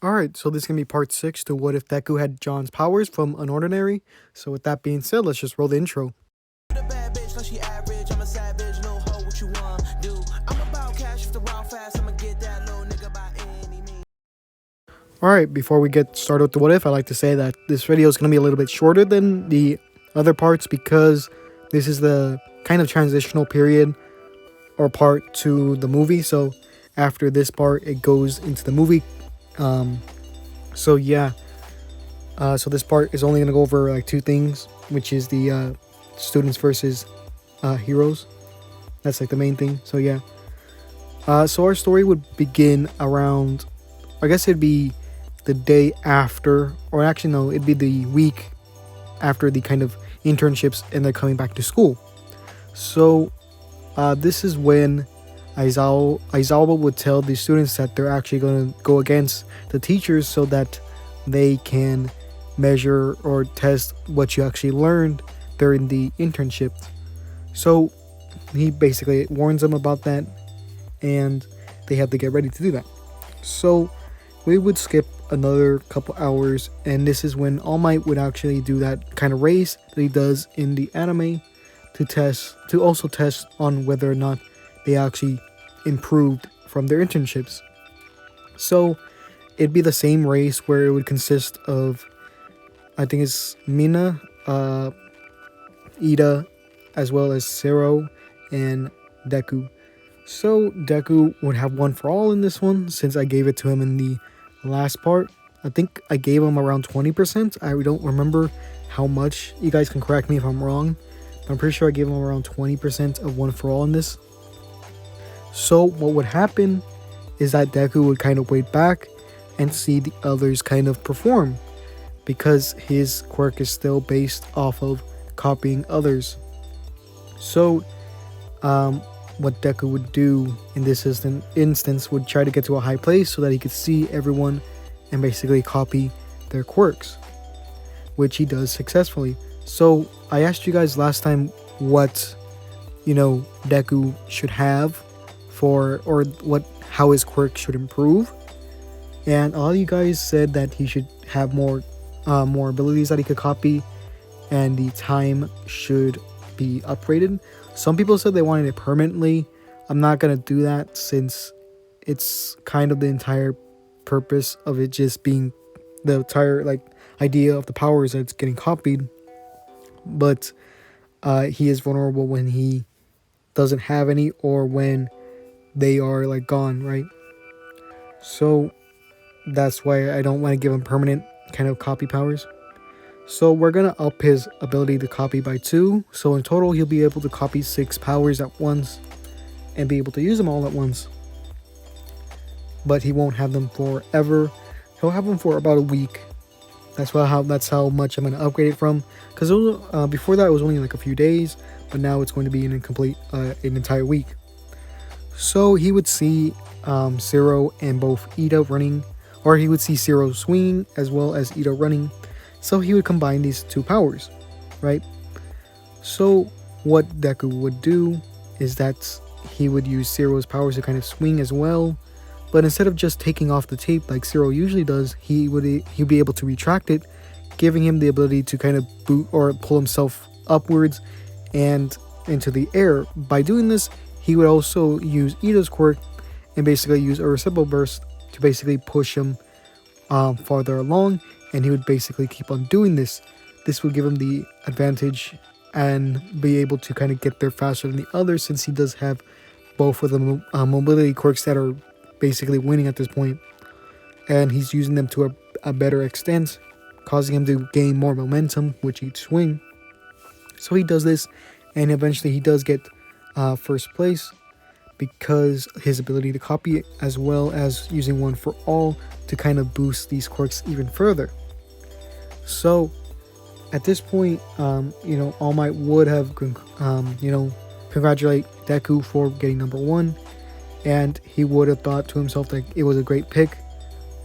Alright, so this is going to be part 6 to what if Deku had John's powers from Unordinary. So with that being said, let's just roll the intro. Alright, before we get started with the what if, I'd like to say that this video is going to be a little bit shorter than the other parts because this is the kind of transitional period or part to the movie. So after this part, it goes into the movie. So yeah, so this part is only going to go over like two things, which is the students versus heroes. That's like the main thing. So yeah, so our story would begin around, I guess it'd be the day after, or actually no, it'd be the week after the kind of internships and they're coming back to school. So this is when Aizawa would tell the students that they're actually going to go against the teachers so that they can measure or test what you actually learned during the internship. So he basically warns them about that and they have to get ready to do that. So we would skip another couple hours and this is when All Might would actually do that kind of race that he does in the anime to also test on whether or not they actually improved from their internships. So it'd be the same race where it would consist of, I think it's Mina, Ida, as well as Zero and Deku. So Deku would have one for all in this one since I gave it to him in the last part. I think I gave him around 20%. I don't remember how much. You guys can correct me if I'm wrong. I'm pretty sure I gave him around 20% of one for all in this. So what would happen is that Deku would kind of wait back and see the others kind of perform because his quirk is still based off of copying others. So what Deku would do in this instance would try to get to a high place so that he could see everyone and basically copy their quirks, which he does successfully. So I asked you guys last time what, Deku should have for, or how his quirk should improve. And all you guys said that he should have more abilities that he could copy and the time should be upgraded. Some people said they wanted it permanently. I'm not going to do that since it's kind of the entire purpose of it just being the entire idea of the powers that it's getting copied. But he is vulnerable when he doesn't have any or when they are gone, right? So that's why I don't want to give him permanent kind of copy powers. So we're going to up his ability to copy by 2. So in total, he'll be able to copy 6 powers at once and be able to use them all at once. But he won't have them forever. He'll have them for about a week. That's how much I'm going to upgrade it from. Because before that, it was only a few days. But now it's going to be an entire week. So he would see Zero and both Ida running. Or he would see Zero swinging as well as Ida running. So he would combine these two powers, right? So what Deku would do is that he would use Zero's powers to kind of swing as well. But instead of just taking off the tape like Zero usually does, he'd be able to retract it, giving him the ability to kind of boot or pull himself upwards and into the air. By doing this, he would also use Ida's quirk and basically use a reciprocal burst to basically push him farther along, and he would basically keep on doing this. This would give him the advantage and be able to kind of get there faster than the others, since he does have both of the mobility quirks that are basically winning at this point, and he's using them to a better extent, causing him to gain more momentum with each swing. So he does this, and eventually he does get first place because his ability to copy it, as well as using one for all to kind of boost these quirks even further. So at this point, All Might would have congratulate Deku for getting number 1, and he would have thought to himself that it was a great pick,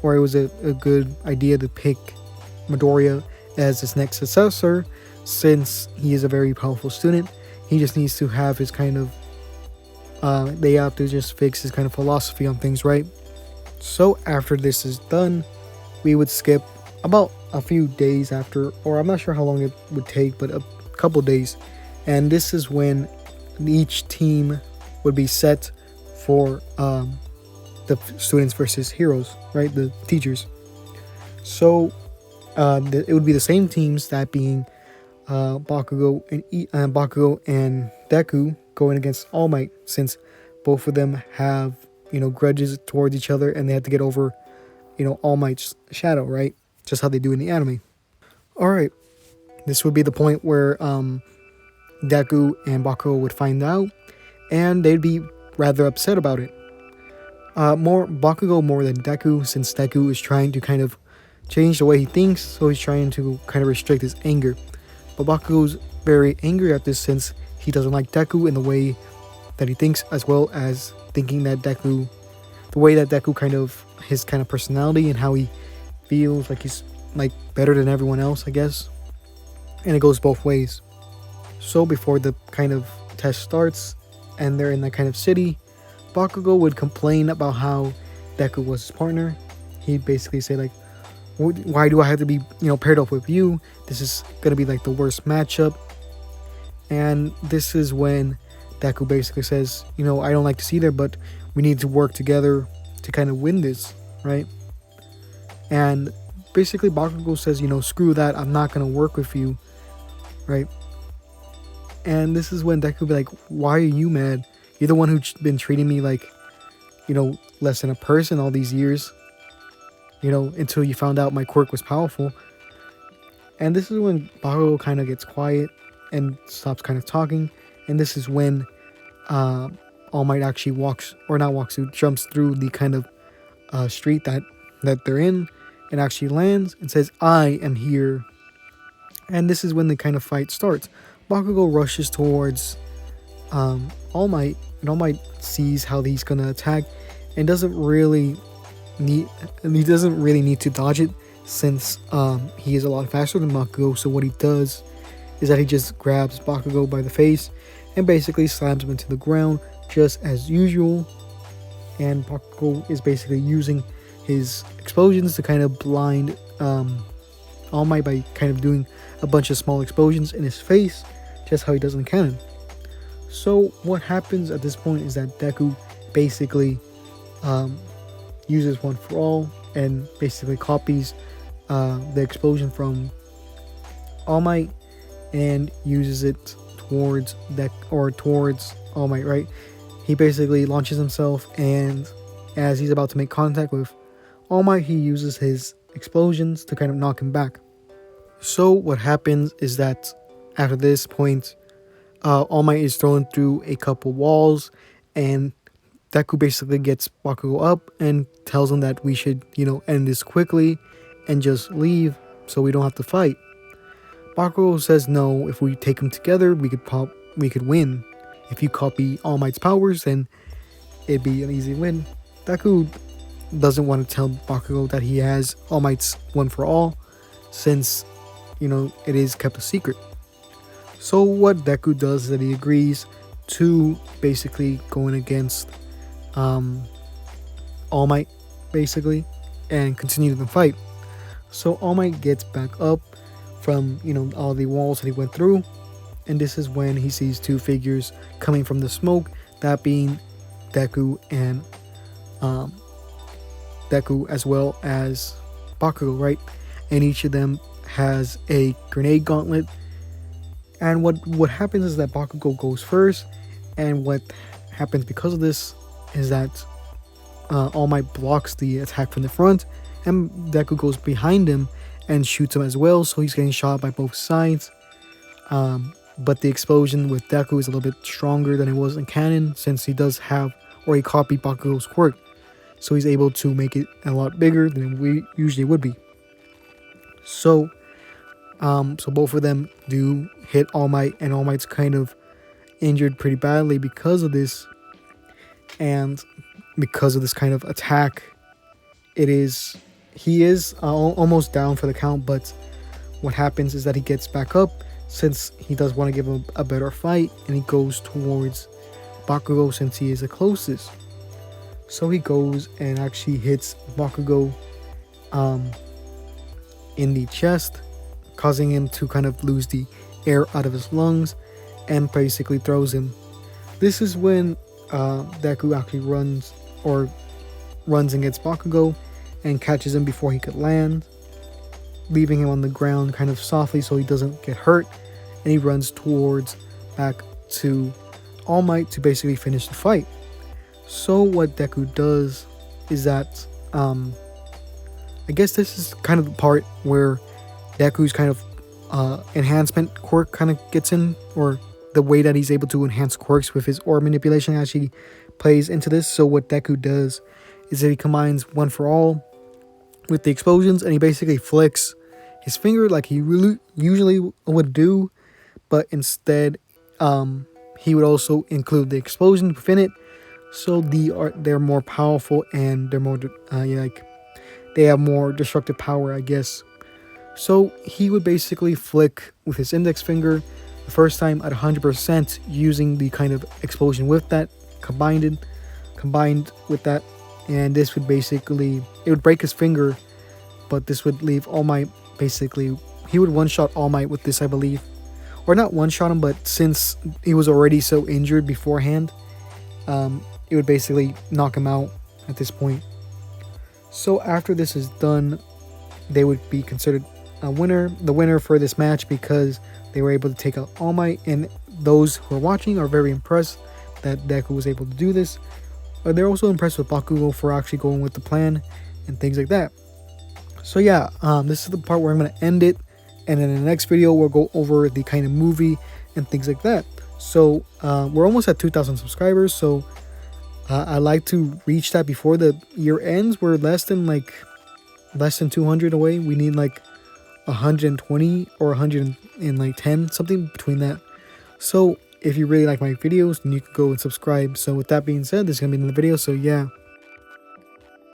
or it was a good idea to pick Midoriya as his next successor, since he is a very powerful student. He just needs to have his kind of they have to just fix his kind of philosophy on things, right? So after this is done, we would skip about a few days after, or I'm not sure how long it would take, but a couple days. And this is when each team would be set for the students versus heroes, right? The teachers. So it would be the same teams, that being Bakugo and Deku going against All Might, since both of them have grudges towards each other, and they have to get over All Might's shadow, right? Just how they do in the anime. All right, this would be the point where Deku and Bakugo would find out, and they'd be rather upset about it. Bakugo more than Deku, since Deku is trying to kind of change the way he thinks, so he's trying to kind of restrict his anger. But Bakugo's very angry at this, since he doesn't like Deku in the way that he thinks, as well as thinking that the way that Deku his kind of personality and how he feels like he's like better than everyone else, I guess. And it goes both ways. So before the kind of test starts and they're in that kind of city, Bakugo would complain about how Deku was his partner. He'd basically say like, why do I have to be paired up with you? This is gonna be like the worst matchup. And this is when Deku basically says, I don't like to see that, but we need to work together to kind of win this, right? And basically Bakugo says, screw that, I'm not gonna work with you, right? And this is when Deku be like, why are you mad? You're the one who's been treating me like, less than a person all these years, until you found out my quirk was powerful. And this is when Bakugo kind of gets quiet and stops kind of talking. And this is when All Might actually jumps through the kind of street that they're in, and actually lands and says, I am here. And this is when the kind of fight starts. Bakugo rushes towards All Might, and All Might sees how he's gonna attack, and doesn't really need to dodge it, since he is a lot faster than Bakugo. So what he does is that he just grabs Bakugo by the face and basically slams him into the ground just as usual. And Bakugo is basically using his explosions to kind of blind All Might by kind of doing a bunch of small explosions in his face, just how he does in canon. So what happens at this point is that Deku basically uses One for All and basically copies the explosion from All Might and uses it towards All Might, right? He basically launches himself, and as he's about to make contact with All Might, he uses his explosions to kind of knock him back. So what happens is that after this point, All Might is thrown through a couple walls, and Deku basically gets Bakugo up and tells him that we should, end this quickly and just leave so we don't have to fight. Bakugo says no, if we take them together, we could win. If you copy All Might's powers, then it'd be an easy win. Deku doesn't want to tell Bakugo that he has All Might's One for All, since, it is kept a secret. So what Deku does is that he agrees to basically going against All Might, basically, and continue the fight. So All Might gets back up from, all the walls that he went through, and this is when he sees two figures coming from the smoke, that being Deku and Deku as well as Bakugo, right? And each of them has a grenade gauntlet. And what happens is that Bakugo goes first, and what happens because of this is that All Might blocks the attack from the front, and Deku goes behind him and shoots him as well, so he's getting shot by both sides. But the explosion with Deku is a little bit stronger than it was in canon, since he does have, or he copied Bakugo's quirk, so he's able to make it a lot bigger than we usually would be. So both of them do hit All Might, and All Might's kind of injured pretty badly because of this, and because of this kind of attack, he is almost down for the count. But what happens is that he gets back up, since he does want to give him a better fight, and he goes towards Bakugo since he is the closest. So he goes and actually hits Bakugo in the chest, causing him to kind of lose the air out of his lungs and basically throws him. This is when Deku actually runs and gets Bakugo and catches him before he could land, leaving him on the ground kind of softly so he doesn't get hurt, and he runs towards back to All Might to basically finish the fight. So what Deku does is that I guess this is kind of the part where Deku's kind of enhancement quirk kind of gets in, or the way that he's able to enhance quirks with his orb manipulation actually plays into this. So what Deku does is that he combines One for All with the explosions, and he basically flicks his finger like he really usually would do, but instead he would also include the explosion within it. So they're more powerful, and they're more they have more destructive power, I guess. So he would basically flick with his index finger the first time at 100%, using the kind of explosion with that combined with that, and this would basically, it would break his finger, but this would leave All Might basically, he would one-shot All Might with this, I believe. Or not one-shot him, but since he was already so injured beforehand, it would basically knock him out at this point. So after this is done, they would be considered the winner for this match, because they were able to take out All Might, and those who are watching are very impressed that Deku was able to do this. They're also impressed with Bakugo for actually going with the plan and things like that. So yeah, this is the part where I'm going to end it, and in the next video we'll go over the kind of movie and things like that. So we're almost at 2,000 subscribers, so I'd like to reach that before the year ends. We're less than 200 away. We need like 120 or 110, something between that. So if you really like my videos, then you can go and subscribe. So with that being said, this is gonna be in the video. So yeah.